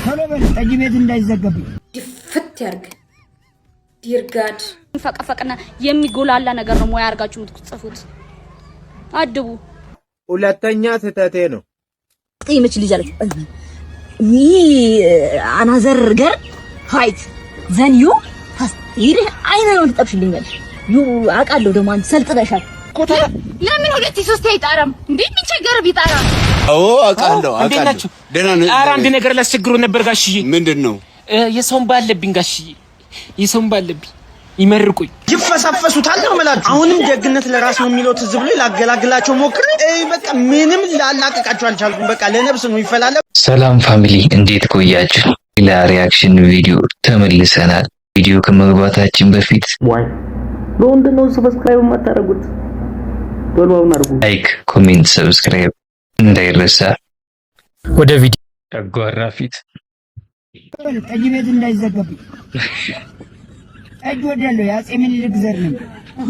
ቶሎ በል ጠጅ ቤት እንዳይዘገብኝ ድፍት ያርግ ዲርጋድ ፈቀፈቀና የሚጎላላ ነገር ነው ሞያ አርጋችሁ የምትጽፉት አድቡ ሁለተኛ ስህተቴ ነው ጥይምች ልጅ አለች ሚ አናዘር ገር ፋይት ዘን ዩ ይሄ አይነ ነው ተጠብሽልኛል ዩ አቃለው ደሞ አንተ ሰልጥነሻል ኮታ ለምን ሁለት ሶስት አይጣራም እንዴ ምን ቸገረ ቢጣራ አቃለው ደህና ነው ኧረ አንድ ነገር ላስቸግሮ ነበር ጋሽዬ ምንድነው የሰውን ባለብኝ ጋሽዬ የሰውን ባለብኝ ይመርቁኝ ይፈሳፈሱታል ነው ማለት አሁንም ደግነት ለራስ ነው የሚለው ትዝ ብሎ ላገላግላቸው ሞክር በቃ ምንም ላላቀቃቸው አልቻልኩም በቃ ለነብስ ነው ይፈላለ ሰላም ፋሚሊ እንዴት ቆያችሁ ለሪአክሽን ቪዲዮ ተመልሰናል ቪዲዮ ከመግባታችን በፊት ነው ሰብስክራይብ ማታረጉት ቶሎውን አርጉ ላይክ ኮሜንት ሰብስክራይብ እንዳይረሳ ወደ ቪዲዮ ተጓራ ፊት ጠጅ ቤት እንዳይዘገብኝ ጠጅ ወዳለው ያጼ ምኒልክ ዘር ነው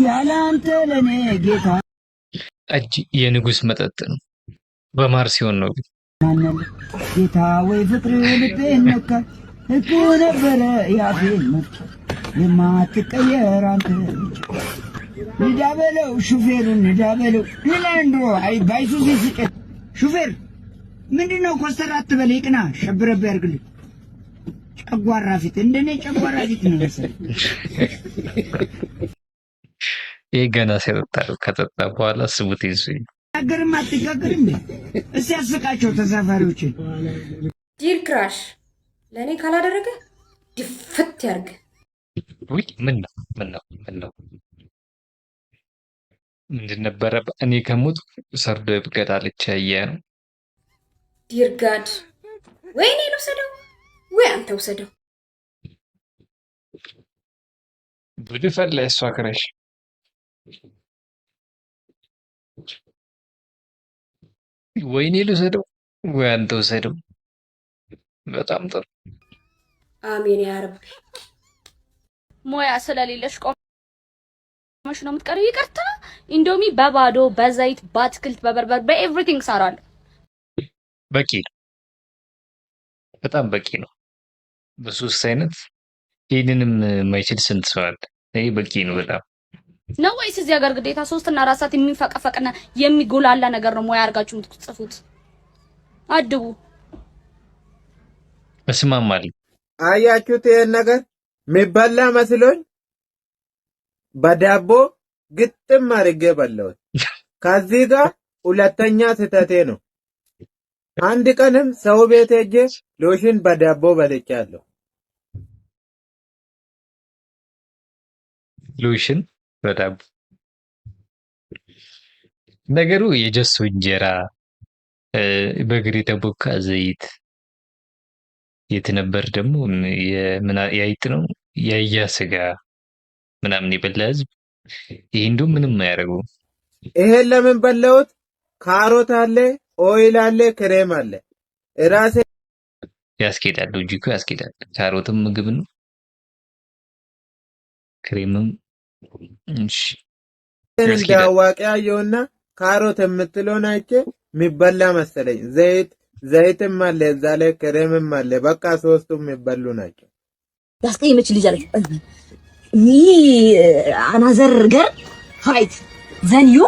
ያለ አንተ ለኔ ጌታ ጠጅ የንጉስ መጠጥ ነው በማር ሲሆን ነው ጌታ ወይ ፍቅር ልቤን ነካ እኮ ነበረ ያፌን መጣ የማትቀየር አንተ ንዳበለው ሹፌሩን ንዳበለው ለላንድሮ አይ ባይሱዚ ሲቀጥ ሹፌር ምንድነው ኮስተር አትበል ይቅና ሸብረብ ያርግልኝ ጨጓራ ፊት እንደኔ ጨጓራ ፊት ነው መሰለኝ የገና ሲያጠጣው ከተጣ በኋላ ስቡት ይዙኝ አገርም አትጋገርም እሺ ያስቃቸው ተሳፋሪዎችን ዲር ክራሽ ለኔ ካላደረገ ድፍት ያርግ ወይ ምን ነው ምንድን ነበረ እኔ ከሞት ሰርዶ ይብቀዳለች ያየ ዲርጋድ ወይኔ ነው ሰደው ወይ አንተ ወሰደው ብድፈለ እሷ ክራሽ ወይኔ ልሰደው ወይ አንተ ወሰደው በጣም ጥሩ አሜን ያ ረብ ሞያ ስለሌለሽ ቆመሽ ነው የምትቀሪው ይቅርታ ኢንዶሚ በባዶ በዘይት በአትክልት በበርበር በኤቭሪቲንግ ሰራለሁ በቂ በጣም በቂ ነው በሶስት አይነት ይሄንንም ማይችል ስንት ሰው አለ ይሄ በቂ ነው በጣም ነው ወይስ እዚህ ሀገር ግዴታ 3 እና 4 ሰዓት የሚፈቀፈቅና የሚጎላላ ነገር ነው ሞያ አርጋችሁ የምትጽፉት አድቡ እስማማለሁ አያችሁት ይሄን ነገር የሚበላ መስሎኝ በዳቦ ግጥም አድርጌ በላሁት ከዚህ ጋር ሁለተኛ ስህተቴ ነው አንድ ቀንም ሰው ቤት ሄጄ ሎሽን በዳቦ በልቻለሁ ሎሽን በዳቦ ነገሩ የጀሶ እንጀራ በግሬ ተቦካ ዘይት የት ነበር ደግሞ የአይጥ ነው የአያ ስጋ ምናምን የበላ ህዝብ ይሄ እንደው ምንም አያደርገው ይሄን ለምን በላሁት ካሮት አለ ኦይል አለ ክሬም አለ ራሴ ያስኬዳል ሎጂኩ ያስኬዳል ካሮትም ምግብ ነው ክሬምም እሺ እንዳዋቂ አየውና ካሮት የምትለውን አይቼ የሚበላ መሰለኝ ዘይትም አለ እዛ ላይ ክሬምም አለ በቃ ሶስቱም የሚበሉ ናቸው ያስቀይመች ልጅ አለች ሚ አናዘር ገር ፋይት ዘን ዩ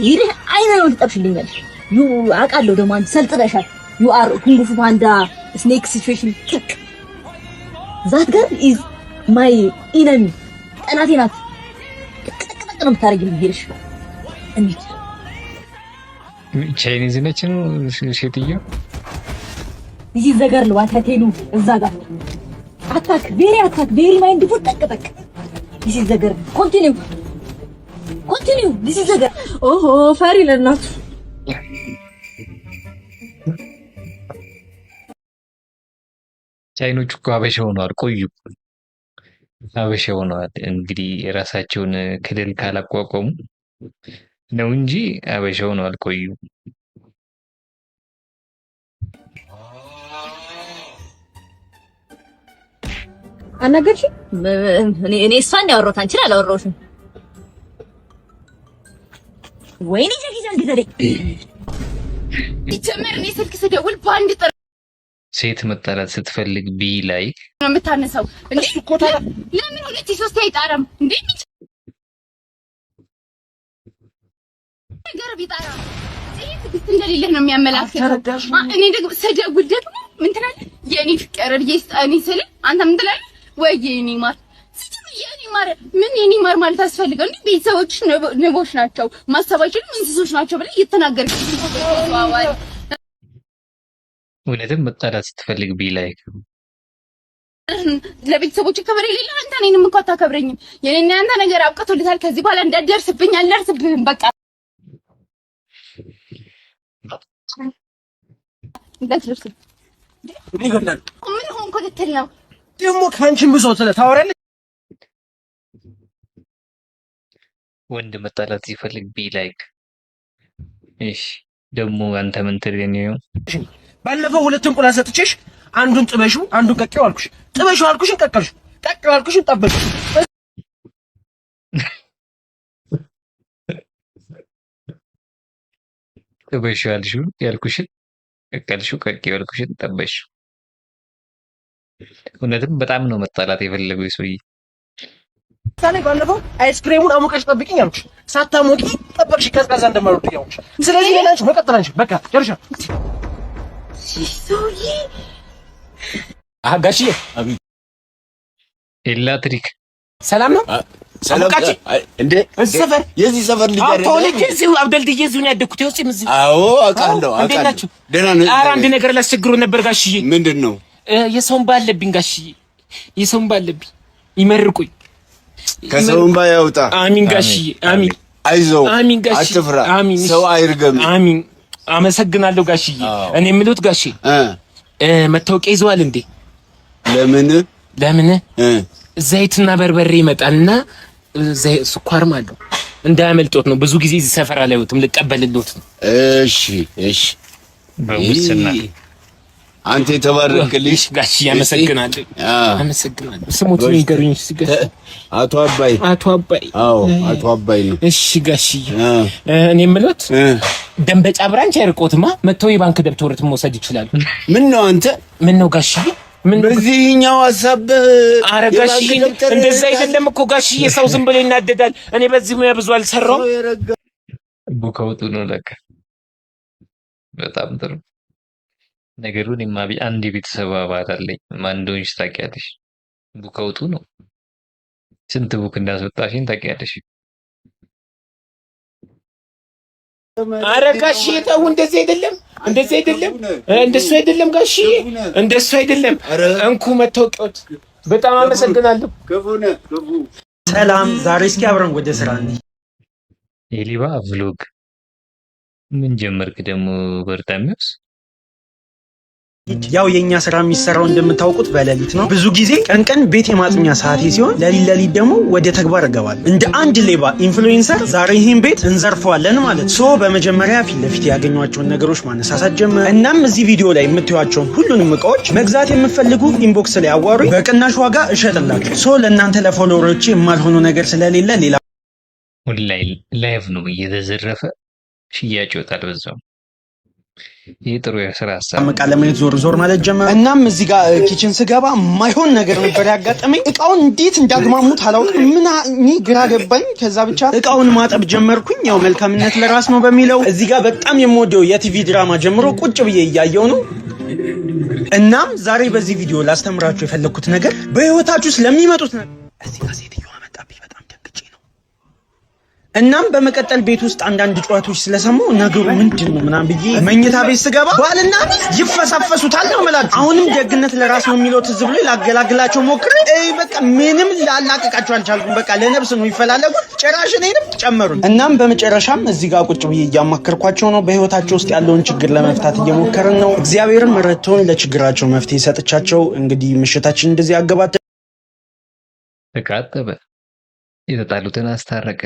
ይሄ አይነ ነው ተጠብሽልኛል ዩ አቃለው ደሞ አንተ ሰልጥነሻል ዩ አር ኩንጉ ፓንዳ ስኔክ ሲቹዌሽን ቲክ ዛት ገር ኢዝ ማይ ኢነሚ ጠላቴ ናት ተቀጥቀጥ ነው የምታረጊው ይልሽ እንዴ ቻይኒዝ ነች ነው ሴትዮ እዚህ ዘገር ነው አታቴሉ እዛ ጋር አታክ ቬሪ ማይንድ ፉት ተቀጠቅ እዚህ ዘገር ኮንቲኒው እዚህ ዘገር ኦሆ ፈሪ ለናቱ ቻይኖቹ እኮ አበሻ ሆነዋል ቆዩ አበሻ ሆነዋል እንግዲህ የራሳቸውን ክልል ካላቋቋሙ ነው እንጂ አበሻ ሆነዋል ቆዩ አናገርሽ እኔ እሷን ያወራሁት አንቺን አላወራሁሽም ወይኔ ጀጊዛን ግዘዴ ይጀመር እኔ ስልክ ስደውል ባንድ ሴት መጣላት ስትፈልግ ቢ ላይ ነው የምታነሳው እንዴ? ለምን ሁለት ሶስት አይጣራም እንዴ? ነገር ቢጣራ ትግስት እንደሌለህ ነው የሚያመላክተው። እኔ ደግሞ ስደውል ደግሞ ምን ትላለህ? የኔ ፍቅር እኔ ስል አንተ ምን ትላለህ? ወይ የኔ ማር የኔ ማር ምን የኔ ማር ማለት አስፈልገው እንዴ? ቤተሰቦች ንቦች ናቸው፣ ማሰባቸውም እንስሶች ናቸው ብለህ እየተናገርክ ነው። እውነትም መጣላት ስትፈልግ ቢ ላይ ለቤተሰቦች ክብር የሌለ አንተ እኔንም እንኳን አታከብረኝም። የኔና አንተ ነገር አብቅቶልታል። ከዚህ በኋላ እንዳትደርስብኝ አልደርስብህም። በቃ እንዳትደርስብኝ። ምን ሆንኩ ልትል ነው ደግሞ? ከአንቺም ብዙ ታወራለች። ወንድ መጣላት ሲፈልግ ቢ ላይክ። እሺ ደግሞ አንተ ምን ትለኝ ነው? ባለፈው ሁለት እንቁላል ሰጥቼሽ አንዱን ጥበሽው አንዱን ቀቅለው አልኩሽ። ጥበሽው አልኩሽን ቀቀልሽ፣ ቀቅለው አልኩሽን ጠበሽው። ጥበሽው ያልኩሽን ቀቀልሽው፣ ቀቅለው ያልኩሽን ጠበሽው። እውነትም በጣም ነው መጣላት የፈለገው ሰውዬ። ታኔ ባለፈው አይስክሬሙን አሞቀሽ ጠብቂኝ አልኩሽ። ሳታሞቂ ጠበቅሽ፣ ቀዝቃዛ እንደማይወድ ያውቅሽ። ስለዚህ ለናንቺ መቀጠል አንቺ በቃ ጨርሻ ሰውዬ ጋሽዬ ኤላትሪክ ሰላም ነው? ሰላም እንዴ? ሰፈር የዚህ ሰፈር ልጅ አይደል? አዎ እዚሁ አብደልድዬ እዚሁ ነው ያደኩት። ይኸው እዚህ አዎ አውቃለሁ። ደህና ነህ? ኧረ አንድ ነገር ላስቸግሮ ነበር ጋሽዬ። ምንድን ነው? የሰውን ባለብኝ ጋሽዬ፣ የሰውን ባለብኝ ይመርቁኝ። ከሰውን ባያውጣ። አሚን ጋሽዬ፣ አሚን። አይዞህ፣ አሚን ጋሽዬ፣ አትፍራ። አሚን። ሰው አይርገም። አሚን። አመሰግናለሁ ጋሽዬ። እኔ የምሉት ጋሼ መታወቂያ ይዘዋል እንዴ? ለምን ዘይትና በርበሬ ይመጣልና ስኳርም አለው እንዳያመልጦት ነው። ብዙ ጊዜ እዚህ ሰፈር አላየሁትም፣ ልቀበልልዎት ነው። እሺ በሙስና አንተ የተባረክልሽ ጋሽዬ። አመሰግናለሁ። ስሙት ንገሩኝ። አቶ አባይ። አዎ አቶ አባይ ነው። እሺ ጋሽዬ፣ እኔ የምሎት ደንበጫ ብራንች አይርቆትማ፣ መተው የባንክ ደብተሮት መውሰድ ይችላሉ። ምን ነው አንተ? ምን ነው ጋሽዬ? ምን በዚህኛው ሐሳብ? ኧረ ጋሽዬ እንደዛ አይደለም እኮ ጋሽዬ፣ ሰው ዝም ብሎ ይናደዳል። እኔ በዚህ ሙያ ብዙ አልሰራሁም። ቡካውጡ ነው ለካ። በጣም ጥሩ ነገሩን የማቢ አንድ የቤተሰብ አባል አለኝ። ማን እንደሆንሽ ታውቂያለሽ? ቡካውጡ ነው። ስንት ቡክ እንዳስወጣሽኝ ታውቂያለሽ? ኧረ ጋሽዬ ተው፣ እንደዚህ አይደለም፣ እንደዚህ አይደለም፣ እንደሱ አይደለም ጋሽዬ፣ እንደሱ አይደለም። እንኩ መታወቂያዎት። በጣም አመሰግናለሁ። ሰላም። ዛሬ እስኪ አብረን ወደ ስራ እንሂድ። የሊባ ቭሎግ ምን ጀመርክ ደግሞ በርታሚውስ? ያው የኛ ስራ የሚሰራው እንደምታውቁት በሌሊት ነው። ብዙ ጊዜ ቀን ቀን ቤት የማጽኛ ሰዓቴ ሲሆን ለሊት ደግሞ ወደ ተግባር እገባለሁ። እንደ አንድ ሌባ ኢንፍሉዌንሰር ዛሬ ይህን ቤት እንዘርፈዋለን ማለት ነው። በመጀመሪያ ፊት ለፊት ያገኟቸውን ነገሮች ማነሳሳት ጀመረ። እናም እዚህ ቪዲዮ ላይ የምታዩቸውን ሁሉንም እቃዎች መግዛት የምትፈልጉ ኢንቦክስ ላይ አዋሩኝ፣ በቅናሽ ዋጋ እሸጥላችሁ። ለእናንተ ለፎሎወሮቼ የማልሆነው ነገር ስለሌለ ሌላ ኦንላይን ላይቭ ነው እየተዘረፈ ሽያጭ ይወጣል በዛው። ይሄ ጥሩ የስራ ሀሳብ። እቃ ለማየት ዞር ማለት ጀመረ። እናም እዚህ ጋር ኪችን ስገባ የማይሆን ነገር ነበር ያጋጠመኝ። እቃውን እንዴት እንዳግማሙት አላውቅም። እኔ ግራ ገባኝ። ከዛ ብቻ እቃውን ማጠብ ጀመርኩኝ። ያው መልካምነት ለራስ ነው በሚለው እዚህ ጋር በጣም የምወደው የቲቪ ድራማ ጀምሮ ቁጭ ብዬ እያየው ነው። እናም ዛሬ በዚህ ቪዲዮ ላስተምራችሁ የፈለኩት ነገር በህይወታችሁ ስለሚመጡት ነገር እዚህ ጋር ሴትዮዋ መጣብኝ። በጣም ደንግጬ ነው። እናም በመቀጠል ቤት ውስጥ አንዳንድ ጨዋታዎች ስለሰማሁ ነገሩ ምንድን ነው ምናምን ብዬ መኝታ ቤት ስገባ ባልና ሚስት ይፈሳፈሱታል ነው የምላችሁ። አሁንም ደግነት ለራስ ነው የሚለው ትዝ ብሎ ላገላግላቸው ሞክሬ በቃ ምንም ላላቀቃቸው አልቻልኩም። በቃ ለነብስ ነው ይፈላለጉት፣ ጭራሽ እኔንም ጨመሩኝ። እናም በመጨረሻም እዚህ ጋር ቁጭ ብዬ እያማከርኳቸው ነው። በህይወታቸው ውስጥ ያለውን ችግር ለመፍታት እየሞከርን ነው። እግዚአብሔርም ረድቶን ለችግራቸው መፍትሄ ሰጥቻቸው እንግዲህ ምሽታችን እንደዚህ አገባደ። ተቃጠበ፣ የተጣሉትን አስታረቀ።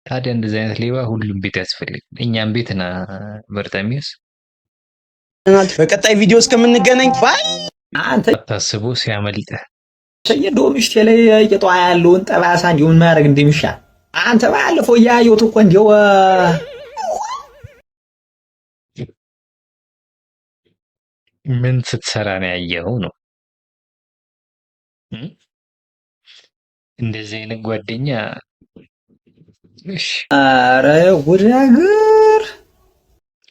ታዲያ እንደዚህ አይነት ሌባ ሁሉም ቤት ያስፈልግ። እኛም ቤት ና በርታሚውስ። በቀጣይ ቪዲዮ እስከምንገናኝ ባይ። አንተ ታስቦ ሲያመልጥ የዶሚሽቴ ላይ የጧ ያለውን ጠባሳ እንዲሁን ማድረግ እንደሚሻል አንተ ባለፈው ያየሁት እኮ እንዲው ምን ስትሰራ ነው ያየኸው ነው? እንደዚህ አይነት ጓደኛ እሺ፣ ኧረ ጉድ ነገር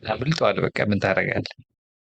አምልጧል። በቃ ምን ታደርጋለህ?